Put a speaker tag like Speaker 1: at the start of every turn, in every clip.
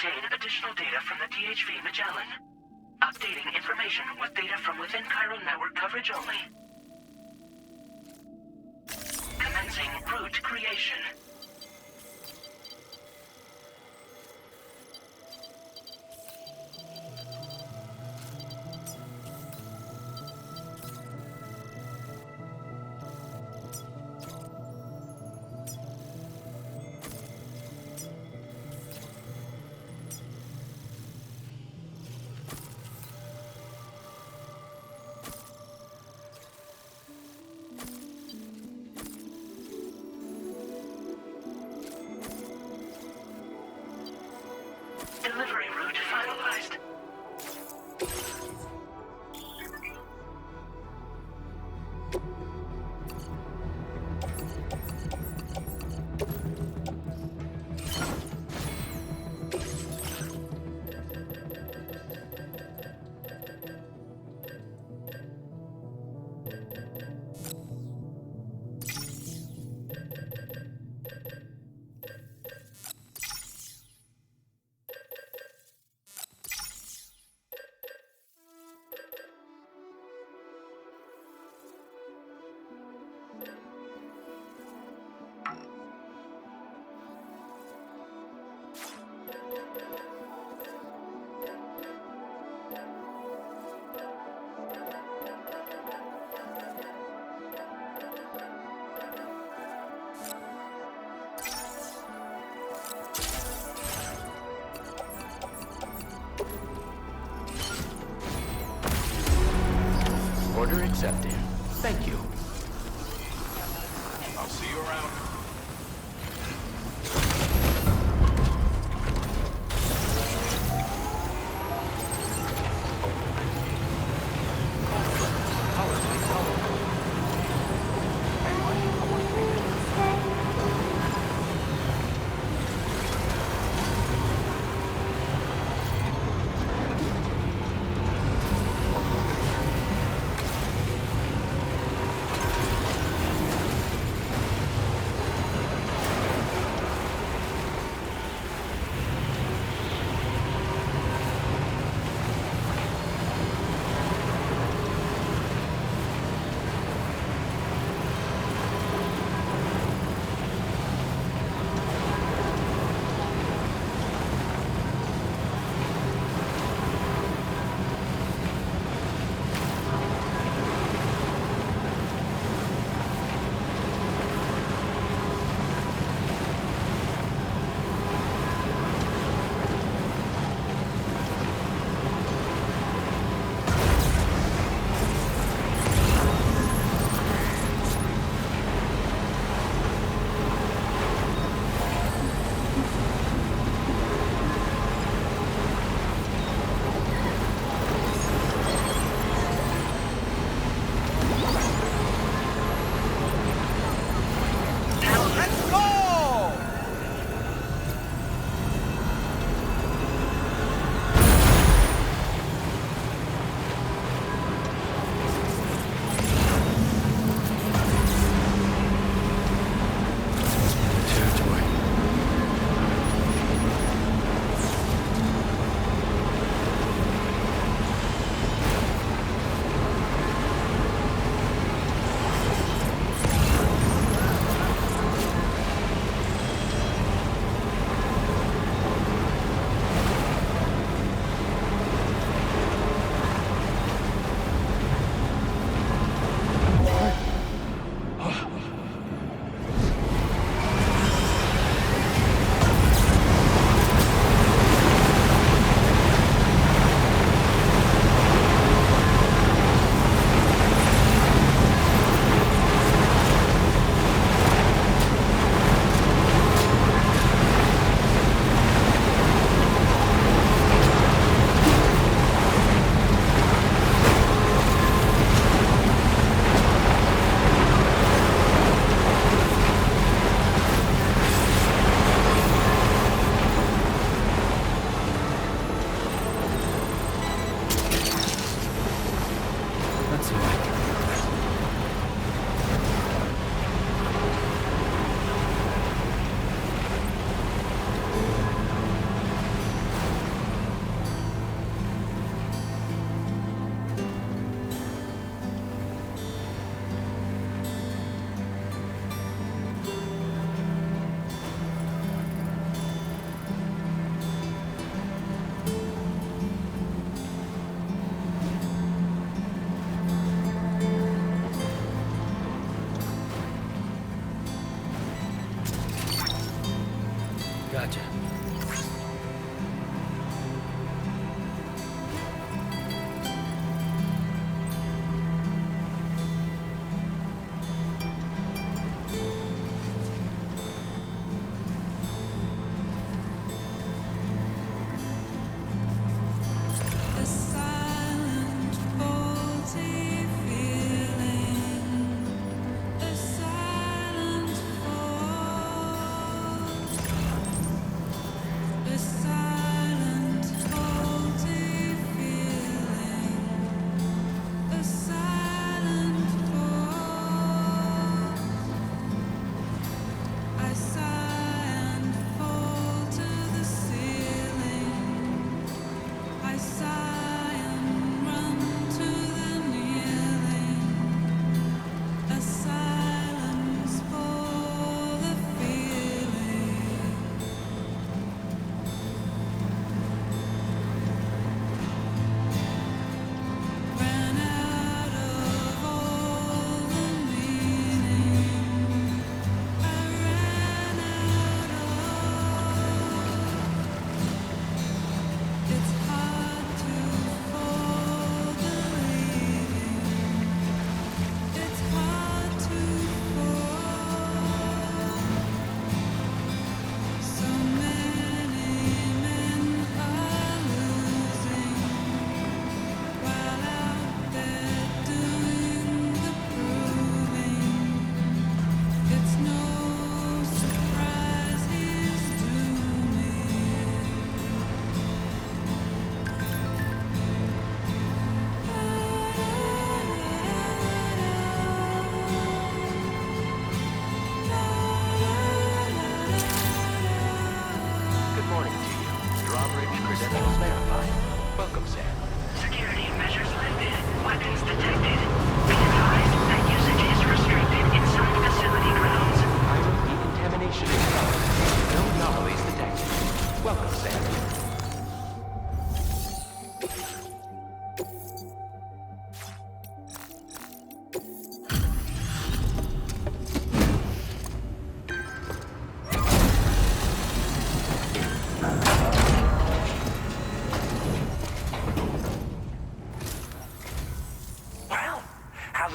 Speaker 1: obtain additional data from the DHV Magellan. Updating information with data from within Chiral network coverage only. Commencing route creation. Delivery route finalized.
Speaker 2: Order accepted. Thank you.
Speaker 3: I'll see you around.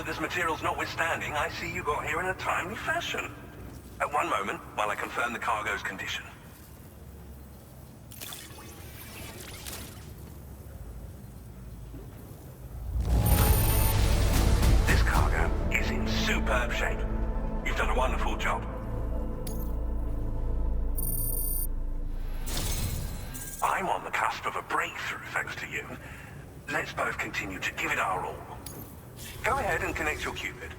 Speaker 3: hazardous materials notwithstanding, I see you got here in a timely fashion. At one moment, while I confirm the cargo's condition. This cargo is in superb shape. You've done a wonderful job. I'm on the cusp of a breakthrough, thanks to you. Let's both continue to give it our all. Go ahead and connect your Cupid.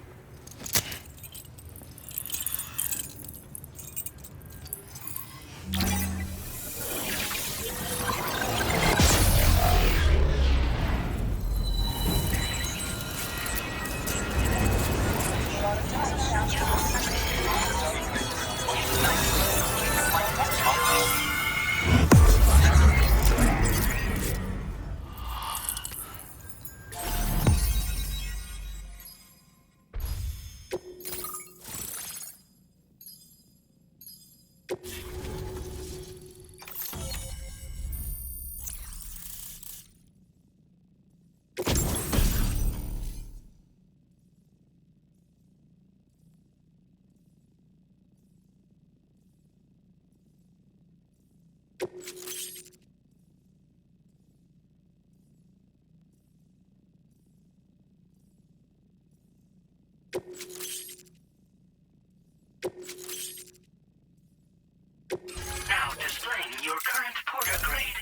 Speaker 1: Now displaying your current porter grade.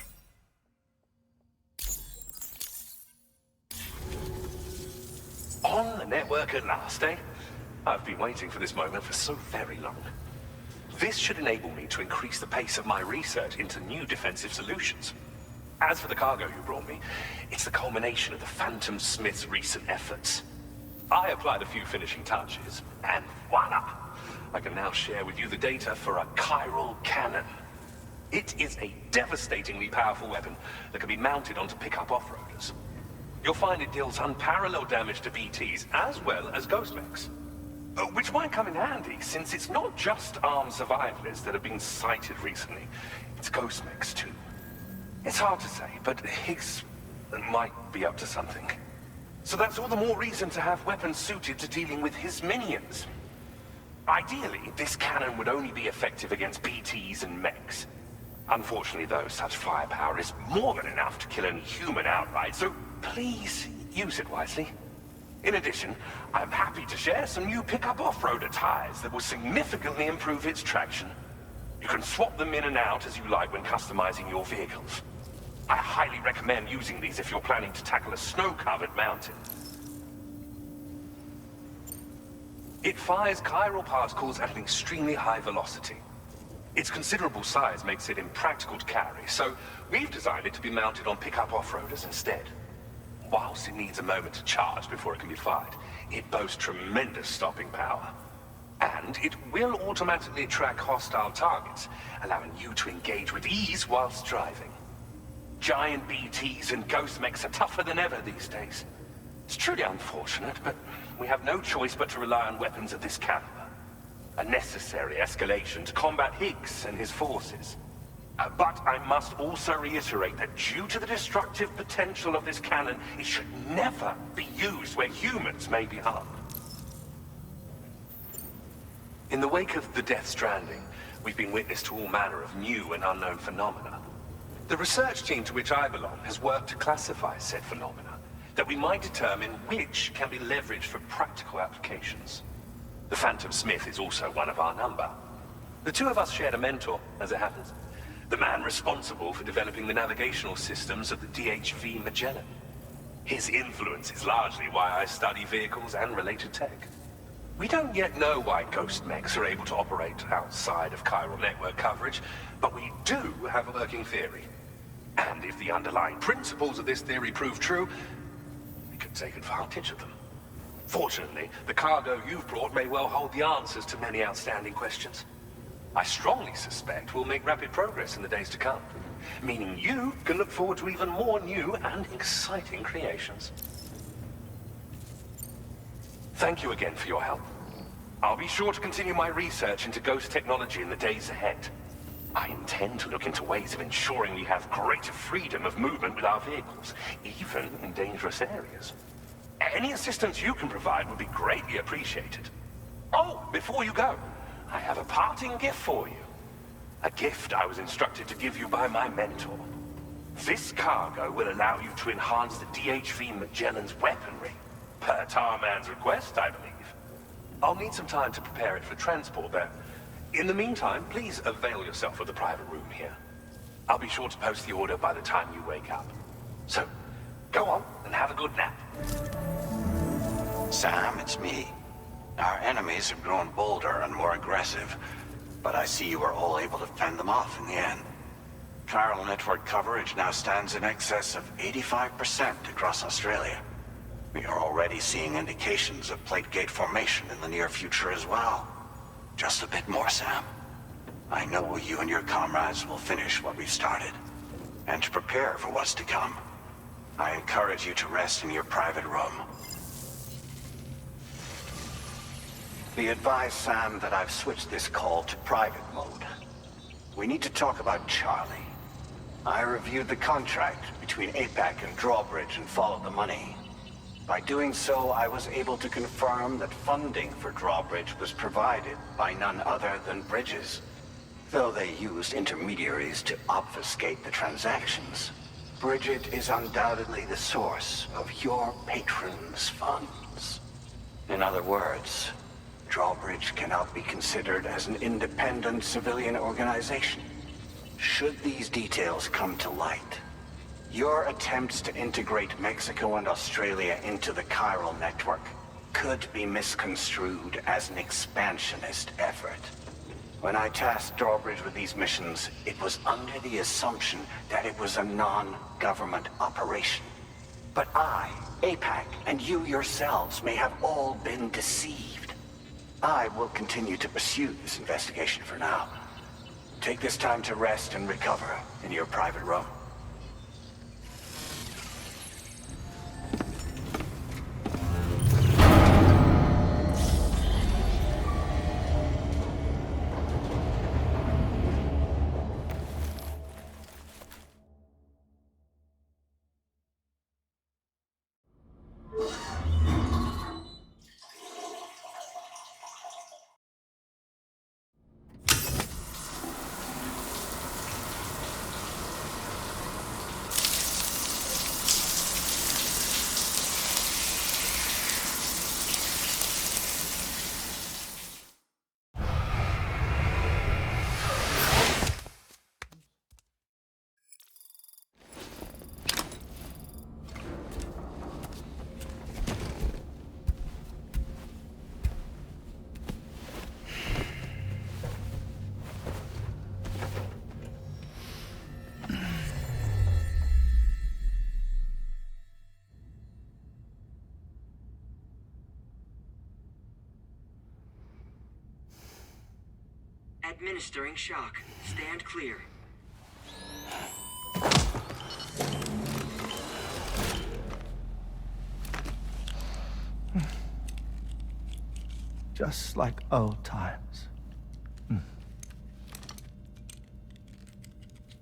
Speaker 4: On the network at last, eh? I've been waiting for this moment for so very long. This should enable me to increase the pace of my research into new defensive solutions. As for the cargo you brought me, it's the culmination of the Phantom Smith's recent efforts. I applied a few finishing touches, and voila! I can now share with you the data for a chiral cannon. It is a devastatingly powerful weapon that can be mounted onto pickup off-roaders. You'll find it deals unparalleled damage to BTs as well as ghost mechs. Which might come in handy, since it's not just armed survivalists that have been sighted recently. It's ghost mechs too. It's hard to say, but Higgs might be up to something. So that's all the more reason to have weapons suited to dealing with his minions. Ideally, this cannon would only be effective against BTs and mechs. Unfortunately, though, such firepower is more than enough to kill any human outright, so please use it wisely. In addition, I'm happy to share some new pickup off-roader tires that will significantly improve its traction. You can swap them in and out as you like when customizing your vehicles. I highly recommend using these if you're planning to tackle a snow-covered mountain. It fires chiral particles at an extremely high velocity. Its considerable size makes it impractical to carry, so we've designed it to be mounted on pickup off-roaders instead. Whilst it needs a moment to charge before it can be fired, it boasts tremendous stopping power. And it will automatically track hostile targets, allowing you to engage with ease whilst driving. Giant BTs and ghost mechs are tougher than ever these days. It's truly unfortunate, but we have no choice but to rely on weapons of this caliber. A necessary escalation to combat Higgs and his forces. But I must also reiterate that due to the destructive potential of this cannon, it should never be used where humans may be harmed. In the wake of the Death Stranding, we've been witness to all manner of new and unknown phenomena. The research team to which I belong has worked to classify said phenomena, that we might determine which can be leveraged for practical applications. The Phantom Smith is also one of our number. The two of us shared a mentor, as it happens. The man responsible for developing the navigational systems of the DHV Magellan. His influence is largely why I study vehicles and related tech. We don't yet know why ghost mechs are able to operate outside of chiral network coverage, but we do have a working theory. And if the underlying principles of this theory prove true, we could take advantage of them. Fortunately, the cargo you've brought may well hold the answers to many outstanding questions. I strongly suspect we'll make rapid progress in the days to come, meaning you can look forward to even more new and exciting creations. Thank you again for your help. I'll be sure to continue my research into ghost technology in the days ahead. I intend to look into ways of ensuring we have greater freedom of movement with our vehicles, even in dangerous areas. Any assistance you can provide would be greatly appreciated. Oh, before you go, I have a parting gift for you. A gift I was instructed to give you by my mentor. This cargo will allow you to enhance the DHV Magellan's weaponry, per Tarman's request, I believe. I'll need some time to prepare it for transport, though. In the meantime, please avail yourself of the private room here. I'll be sure to post the order by the time you wake up. So, go on and have a good nap.
Speaker 5: Sam, it's me. Our enemies have grown bolder and more aggressive, but I see you were all able to fend them off in the end. Chiral network coverage now stands in excess of 85% across Australia. We are already seeing indications of plate gate formation in the near future as well. Just a bit more, Sam. I know you and your comrades will finish what we've started. And to prepare for what's to come, I encourage you to rest in your private room. Be advised, Sam, that I've switched this call to private mode. We need to talk about Charlie. I reviewed the contract between APAC and Drawbridge and followed the money. By doing so, I was able to confirm that funding for Drawbridge was provided by none other than Bridges. Though they used intermediaries to obfuscate the transactions, Bridget is undoubtedly the source of your patron's funds. In other words, Drawbridge cannot be considered as an independent civilian organization. Should these details come to light, your attempts to integrate Mexico and Australia into the Chiral network could be misconstrued as an expansionist effort. When I tasked Drawbridge with these missions, it was under the assumption that it was a non-government operation. But I, APAC, and you yourselves may have all been deceived. I will continue to pursue this investigation for now. Take this time to rest and recover in your private room.
Speaker 6: Administering shock. Stand clear.
Speaker 2: Just like old times.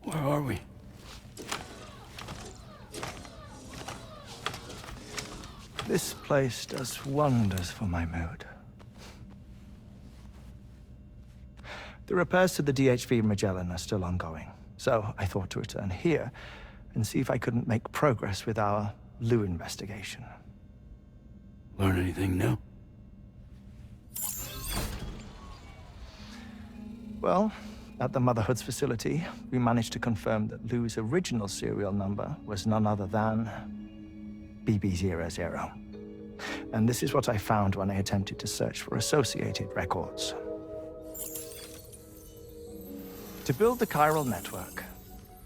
Speaker 7: Where are we?
Speaker 2: This place does wonders for my mood. The repairs to the DHV Magellan are still ongoing, so I thought to return here and see if I couldn't make progress with our Lou investigation.
Speaker 7: Learn anything new?
Speaker 2: Well, at the Motherhood's facility, we managed to confirm that Lou's original serial number was none other than BB00. And this is what I found when I attempted to search for associated records. To build the Chiral network,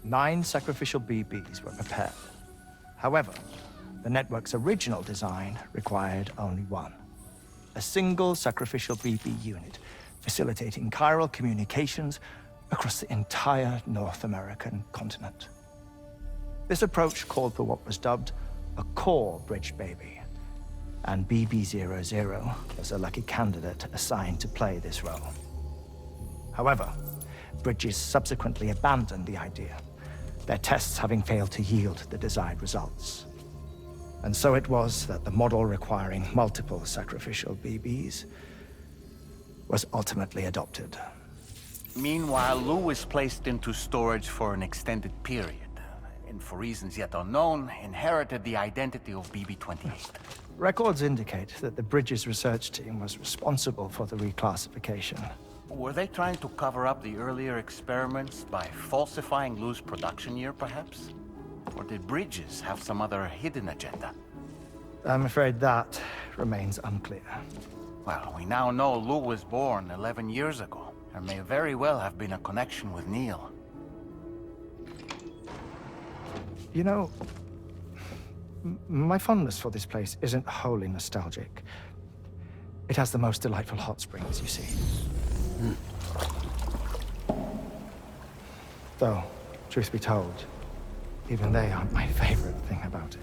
Speaker 2: 9 sacrificial BBs were prepared. However, the network's original design required only 1. A single sacrificial BB unit facilitating chiral communications across the entire North American continent. This approach called for what was dubbed a core bridge baby, and BB00 was a lucky candidate assigned to play this role. However, Bridges subsequently abandoned the idea, their tests having failed to yield the desired results. And so it was that the model requiring multiple sacrificial BBs was ultimately adopted.
Speaker 8: Meanwhile, Lou was placed into storage for an extended period, and for reasons yet unknown, inherited the identity of BB-28.
Speaker 2: Records indicate that the Bridges research team was responsible for the reclassification.
Speaker 8: Were they trying to cover up the earlier experiments by falsifying Lou's production year, perhaps? Or did Bridges have some other hidden agenda?
Speaker 2: I'm afraid that remains unclear.
Speaker 8: Well, we now know Lou was born 11 years ago. There may very well have been a connection with Neil.
Speaker 2: You know, my fondness for this place isn't wholly nostalgic. It has the most delightful hot springs, you see. Though, truth be told, even they aren't my favorite thing about it.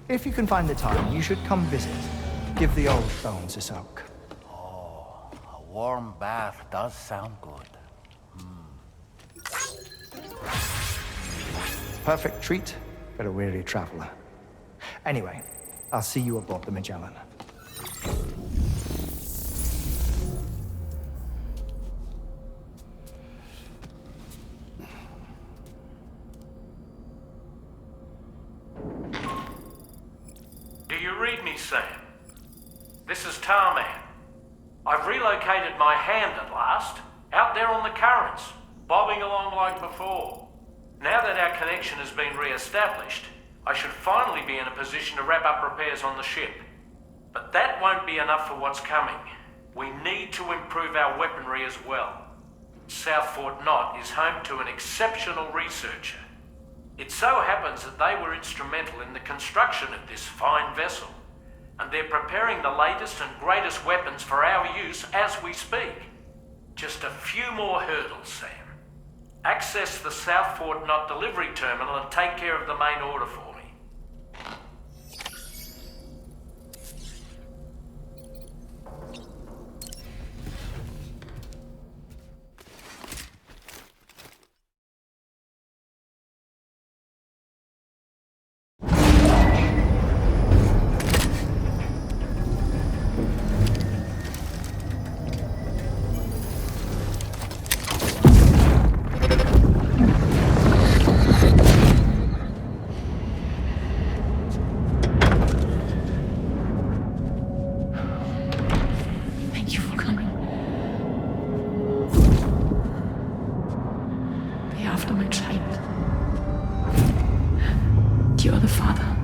Speaker 2: If you can find the time, you should come visit. Give the old bones a soak.
Speaker 8: Oh, a warm bath does sound good.
Speaker 2: Perfect treat for a weary traveler. Anyway, I'll see you aboard the Magellan.
Speaker 9: Do you read me, Sam? This is Tarman. I've relocated my hand at last, out there on the currents, bobbing along like before. Now that our connection has been re-established, I should finally be in a position to wrap up repairs on the ship. But that won't be enough for what's coming. We need to improve our weaponry as well. South Fort Knot is home to an exceptional researcher. It so happens that they were instrumental in the construction of this fine vessel, and they're preparing the latest and greatest weapons for our use as we speak. Just a few more hurdles, Sam. Access the South Fort Knot delivery terminal and take care of the main order for me.
Speaker 10: Thank you for coming. Be after my child. You are the father.